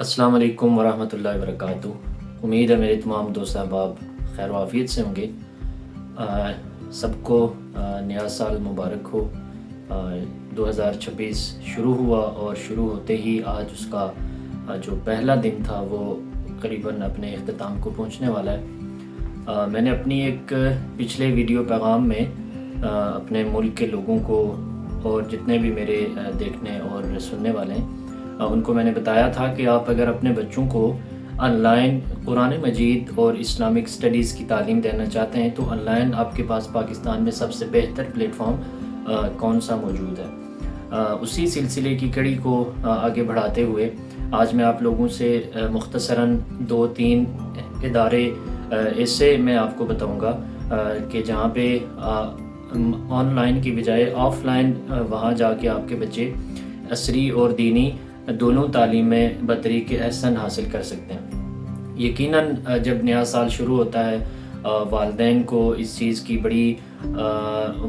السلام علیکم ورحمۃ اللہ وبرکاتہ۔ امید ہے میرے تمام دوست احباب خیر و عافیت سے ہوں گے۔ سب کو نیا سال مبارک ہو۔ 2026 شروع ہوا اور شروع ہوتے ہی آج اس کا جو پہلا دن تھا وہ قریباً اپنے اختتام کو پہنچنے والا ہے۔ میں نے اپنی ایک پچھلے ویڈیو پیغام میں اپنے ملک کے لوگوں کو اور جتنے بھی میرے دیکھنے اور سننے والے ہیں ان کو میں نے بتایا تھا کہ آپ اگر اپنے بچوں کو آن لائن قرآن مجید اور اسلامک اسٹڈیز کی تعلیم دینا چاہتے ہیں تو آن لائن آپ کے پاس پاکستان میں سب سے بہتر پلیٹ فارم کون سا موجود ہے۔ اسی سلسلے کی کڑی کو آگے بڑھاتے ہوئے آج میں آپ لوگوں سے مختصراً 2-3 ادارے ایسے میں آپ کو بتاؤں گا کہ جہاں پہ آن لائن کی بجائے آف لائن وہاں جا کے آپ کے بچے عصری اور دینی دونوں تعلیمیں بطریق احسن حاصل کر سکتے ہیں۔ یقیناً جب نیا سال شروع ہوتا ہے والدین کو اس چیز کی بڑی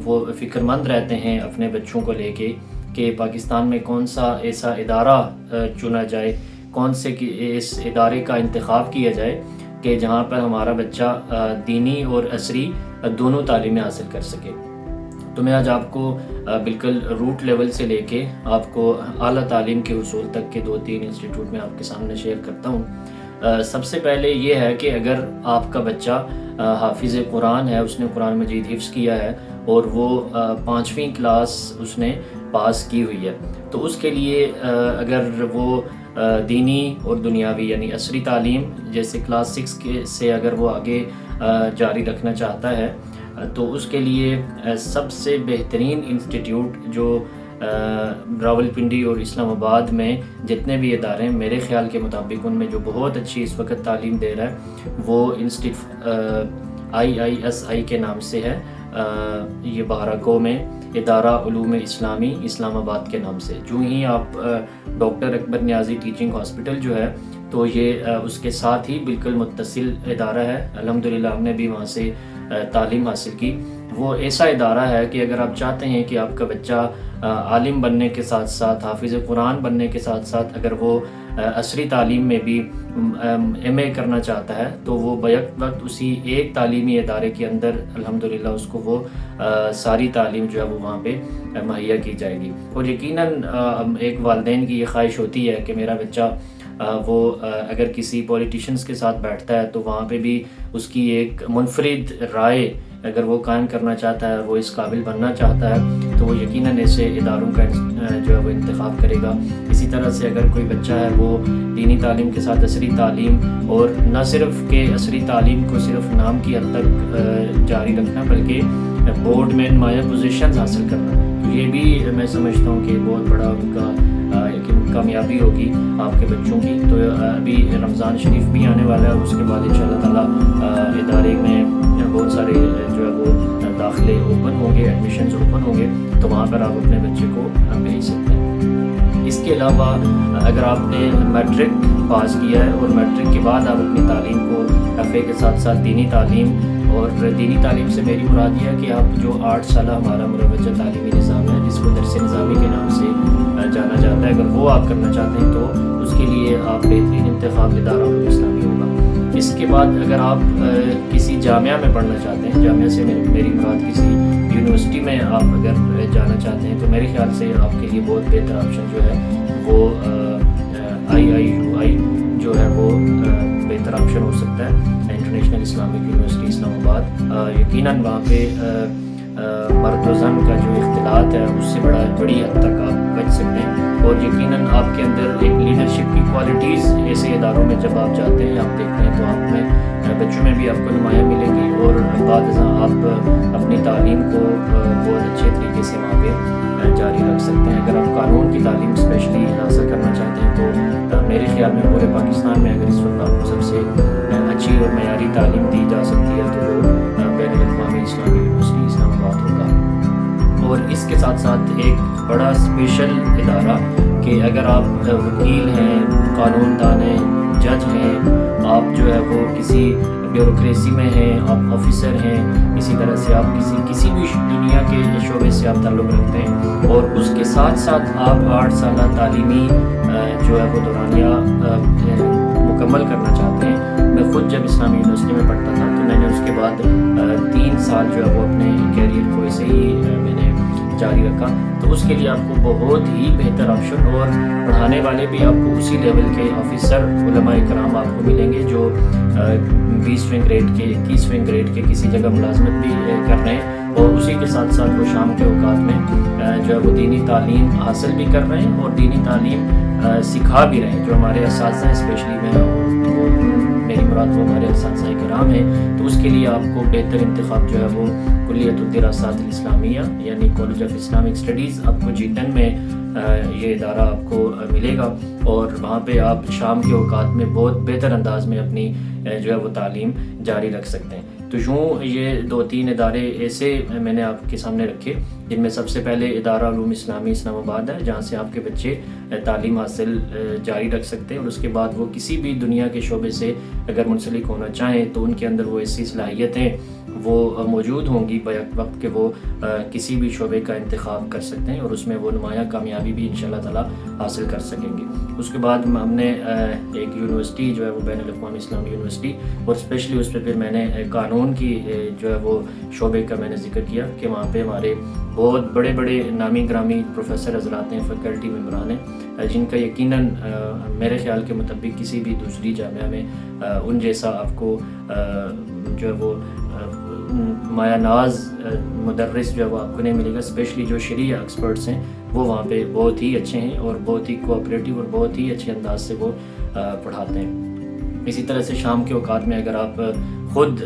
وہ فکر مند رہتے ہیں اپنے بچوں کو لے کے کہ پاکستان میں کون سا ایسا ادارہ چنا جائے، کون سے اس ادارے کا انتخاب کیا جائے کہ جہاں پر ہمارا بچہ دینی اور عصری دونوں تعلیمیں حاصل کر سکے۔ تو میں آج آپ کو بالکل روٹ لیول سے لے کے آپ کو اعلیٰ تعلیم کے حصول تک کے 2-3 انسٹیٹیوٹ میں آپ کے سامنے شیئر کرتا ہوں۔ سب سے پہلے یہ ہے کہ اگر آپ کا بچہ حافظ قرآن ہے، اس نے قرآن مجید حفظ کیا ہے اور وہ 5ویں کلاس اس نے پاس کی ہوئی ہے تو اس کے لیے اگر وہ دینی اور دنیاوی یعنی عصری تعلیم جیسے کلاس 6 سے اگر وہ آگے جاری رکھنا چاہتا ہے تو اس کے لیے سب سے بہترین انسٹیٹیوٹ جو راولپنڈی اور اسلام آباد میں جتنے بھی ادارے ہیں میرے خیال کے مطابق ان میں جو بہت اچھی اس وقت تعلیم دے رہا ہے وہ IISI کے نام سے ہے۔ یہ بہراکو میں ادارہ علوم اسلامی اسلام آباد کے نام سے۔ جو ہی آپ ڈاکٹر اکبر نیازی ٹیچنگ ہاسپٹل جو ہے تو یہ اس کے ساتھ ہی بالکل متصل ادارہ ہے۔ الحمدللہ ہم نے بھی وہاں سے تعلیم حاصل کی۔ وہ ایسا ادارہ ہے کہ اگر آپ چاہتے ہیں کہ آپ کا بچہ عالم بننے کے ساتھ ساتھ حافظ قرآن بننے کے ساتھ ساتھ اگر وہ عصری تعلیم میں بھی MA کرنا چاہتا ہے تو وہ بیک وقت اسی ایک تعلیمی ادارے کے اندر الحمدللہ اس کو وہ ساری تعلیم جو ہے وہ وہاں پہ مہیا کی جائے گی۔ اور یقیناً ایک والدین کی یہ خواہش ہوتی ہے کہ میرا بچہ وہ اگر کسی پولیٹیشنز کے ساتھ بیٹھتا ہے تو وہاں پہ بھی اس کی ایک منفرد رائے اگر وہ قائم کرنا چاہتا ہے، وہ اس قابل بننا چاہتا ہے تو وہ یقیناً ایسے اداروں کا جو ہے وہ انتخاب کرے گا۔ اسی طرح سے اگر کوئی بچہ ہے وہ دینی تعلیم کے ساتھ عصری تعلیم اور نہ صرف کہ عصری تعلیم کو صرف نام کی حد تک جاری رکھنا بلکہ بورڈ میں نمایاں پوزیشنز حاصل کرنا، تو یہ بھی میں سمجھتا ہوں کہ بہت بڑا ان کا کامیابی ہوگی آپ کے بچوں کی۔ تو ابھی رمضان شریف بھی آنے والا ہے، اس کے بعد انشاءاللہ تعالیٰ ادارے میں بہت سارے جو ہے وہ داخلے اوپن ہوں گے، ایڈمیشنز اوپن ہوں گے تو وہاں پر آپ اپنے بچے کو بھیج سکتے ہیں۔ اس کے علاوہ اگر آپ نے میٹرک پاس کیا ہے اور میٹرک کے بعد آپ اپنی تعلیم کو FA کے ساتھ ساتھ دینی تعلیم، اور دینی تعلیم سے میری مراد یہ ہے کہ آپ جو 8 سالہ ہمارا مروجہ تعلیمی نظام ہے جس کو درس نظامی کے نام سے جانا جاتا ہے، اگر وہ آپ کرنا چاہتے ہیں تو اس کے لیے آپ بہترین انتخاب ادارہ علوم اسلامی ہوگا۔ اس کے بعد اگر آپ کسی جامعہ میں پڑھنا چاہتے ہیں، جامعہ سے میری مراد کسی یونیورسٹی میں آپ اگر جانا چاہتے ہیں تو میرے خیال سے آپ کے لیے بہت بہتر آپشن جو ہے وہ IIUI جو ہے وہ بہتر آپشن ہو سکتا ہے، انٹرنیشنل اسلامک یونیورسٹی اسلام آباد۔ یقیناً وہاں پہ مرد و زن کا جو اختلاط ہے اس سے بڑی حد تک آپ بچ سکتے ہیں، اور یقیناً آپ کے اندر ایک لیڈرشپ کی کوالٹیز ایسے اداروں میں جب آپ جاتے ہیں آپ دیکھتے ہیں تو آپ میں بچوں میں بھی آپ کو نمایاں ملے گی، اور بعد ازاں آپ اپنی تعلیم کو بہت اچھے طریقے سے وہاں پہ جاری رکھ سکتے ہیں۔ اگر آپ قانون کی تعلیم اسپیشلی حاصل کرنا چاہتے ہیں تو میرے خیال میں پورے پاکستان میں اگر اس وقت آپ کو سب سے اچھی اور معیاری تعلیم دی جا سکتی ہے تو وہ بین الاقوامی اسلامی یونیورسٹی اسلام آباد ہوگا۔ اور اس کے ساتھ ساتھ ایک بڑا اسپیشل ادارہ کہ اگر آپ وکیل ہیں، قانون دان ہیں، جج ہیں، آپ جو ہے وہ کسی بیوروکریسی میں ہیں، آپ آفیسر ہیں، اسی طرح سے آپ کسی بھی دنیا کے شعبے سے آپ تعلق رکھتے ہیں اور اس کے ساتھ ساتھ آپ 8 سالہ تعلیمی جو جو ہے وہ دورانیہ مکمل کرنا چاہتے ہیں. میں خود جب اسلامی یونیورسٹی میں پڑھتا تھا تو میں نے اس کے بعد 3 سال جو ہے وہ اپنے کیریئر کو ایسے ہی میں نے جاری رکھا. تو اس کے لیے آپ کو بہت ہی بہتر آپشن اور پڑھانے والے بھی آپ کو اسی لیول کے آفیسر علماء کرام آپ کو ملیں گے جو 20ویں گریڈ کے 21ویں گریڈ کے کسی جگہ ملازمت بھی کر رہے ہیں اور اسی کے ساتھ ساتھ وہ شام کے اوقات میں جو ہے وہ دینی تعلیم حاصل بھی کر رہے ہیں اور دینی تعلیم سکھا بھی رہے ہیں. جو ہمارے اساتذہ ہیں اسپیشلی میری مراد وہ ہمارے اساتذہ کرام ہیں. تو اس کے لیے آپ کو بہتر انتخاب جو ہے وہ کلیت الدراسات الاسلامیہ یعنی کالج آف اسلامک اسٹڈیز آپ کو G10 میں یہ ادارہ آپ کو ملے گا اور وہاں پہ آپ شام کے اوقات میں بہت بہتر انداز میں اپنی جو ہے وہ تعلیم جاری رکھ سکتے ہیں. تو یوں یہ 2-3 ادارے ایسے میں نے آپ کے سامنے رکھے جن میں سب سے پہلے ادارہ علوم اسلامی اسلام آباد ہے جہاں سے آپ کے بچے تعلیم حاصل جاری رکھ سکتے ہیں اور اس کے بعد وہ کسی بھی دنیا کے شعبے سے اگر منسلک ہونا چاہیں تو ان کے اندر وہ ایسی صلاحیتیں وہ موجود ہوں گی بیک وقت کہ وہ کسی بھی شعبے کا انتخاب کر سکتے ہیں اور اس میں وہ نمایاں کامیابی بھی انشاءاللہ تعالی حاصل کر سکیں گے. اس کے بعد ہم نے ایک یونیورسٹی جو ہے وہ بین الاقوامی اسلامی یونیورسٹی اور اسپیشلی اس پہ پھر میں نے قانون کی جو ہے وہ شعبے کا میں نے ذکر کیا کہ وہاں پہ ہمارے بہت بڑے بڑے نامی گرامی پروفیسر حضرات ہیں فیکلٹی ممبران ہیں جن کا یقیناً میرے خیال کے مطابق کسی بھی دوسری جامعہ میں ان جیسا آپ کو جو ہے وہ مایا ناز مدرس جو ہے وہ آپ کو نہیں ملے گا. اسپیشلی جو شرعی ایکسپرٹس ہیں وہ وہاں پہ بہت ہی اچھے ہیں اور بہت ہی کوآپریٹیو اور بہت ہی اچھے انداز سے وہ پڑھاتے ہیں. اسی طرح سے شام کے اوقات میں اگر آپ خود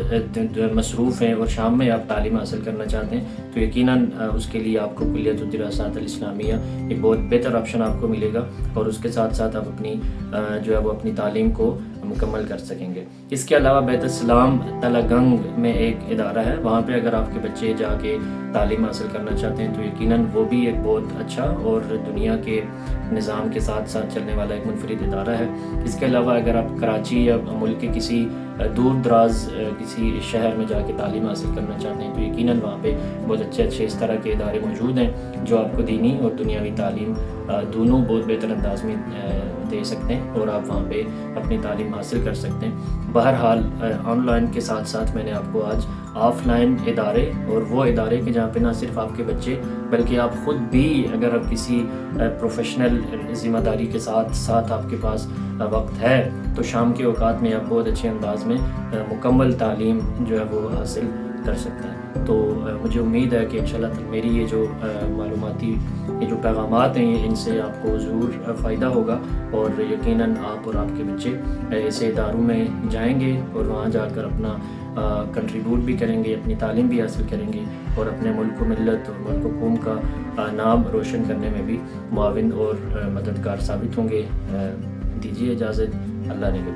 مصروف ہیں اور شام میں آپ تعلیم حاصل کرنا چاہتے ہیں تو یقیناً اس کے لیے آپ کو کلیت الدراسات الاسلامیہ ایک بہت بہتر آپشن آپ کو ملے گا اور اس کے ساتھ ساتھ آپ اپنی جو ہے وہ اپنی تعلیم کو مکمل کر سکیں گے. اس کے علاوہ بیت السلام تلگنگ میں ایک ادارہ ہے وہاں پہ اگر آپ کے بچے جا کے تعلیم حاصل کرنا چاہتے ہیں تو یقیناً وہ بھی ایک بہت اچھا اور دنیا کے نظام کے ساتھ ساتھ چلنے والا ایک منفرد ادارہ ہے. اس کے علاوہ اگر آپ کراچی یا ملک کے کسی دور دراز کسی شہر میں جا کے تعلیم حاصل کرنا چاہتے ہیں تو یقیناً وہاں پہ بہت اچھے اس طرح کے ادارے موجود ہیں جو آپ کو دینی اور دنیاوی تعلیم دونوں بہت بہتر انداز میں دے سکتے ہیں اور آپ وہاں پہ اپنی تعلیم حاصل کر سکتے ہیں. بہرحال آن لائن کے ساتھ ساتھ میں نے آپ کو آج آف لائن ادارے اور وہ ادارے کے جہاں پہ نہ صرف آپ کے بچے بلکہ آپ خود بھی اگر آپ کسی پروفیشنل ذمہ داری کے ساتھ آپ کے پاس وقت ہے تو شام کے اوقات میں آپ بہت اچھے انداز میں مکمل تعلیم جو ہے وہ حاصل کر سکتے ہیں. تو مجھے امید ہے کہ انشاءاللہ میری یہ جو معلوماتی یہ جو پیغامات ہیں ان سے آپ کو ضرور فائدہ ہوگا اور یقیناً آپ اور آپ کے بچے ایسے اداروں میں جائیں گے اور وہاں جا کر اپنا کنٹریبیوٹ بھی کریں گے اپنی تعلیم بھی حاصل کریں گے اور اپنے ملک و ملت اور ملک و قوم کا نام روشن کرنے میں بھی معاون اور مددگار ثابت ہوں گے. دیجیے اجازت. اللہ نے کے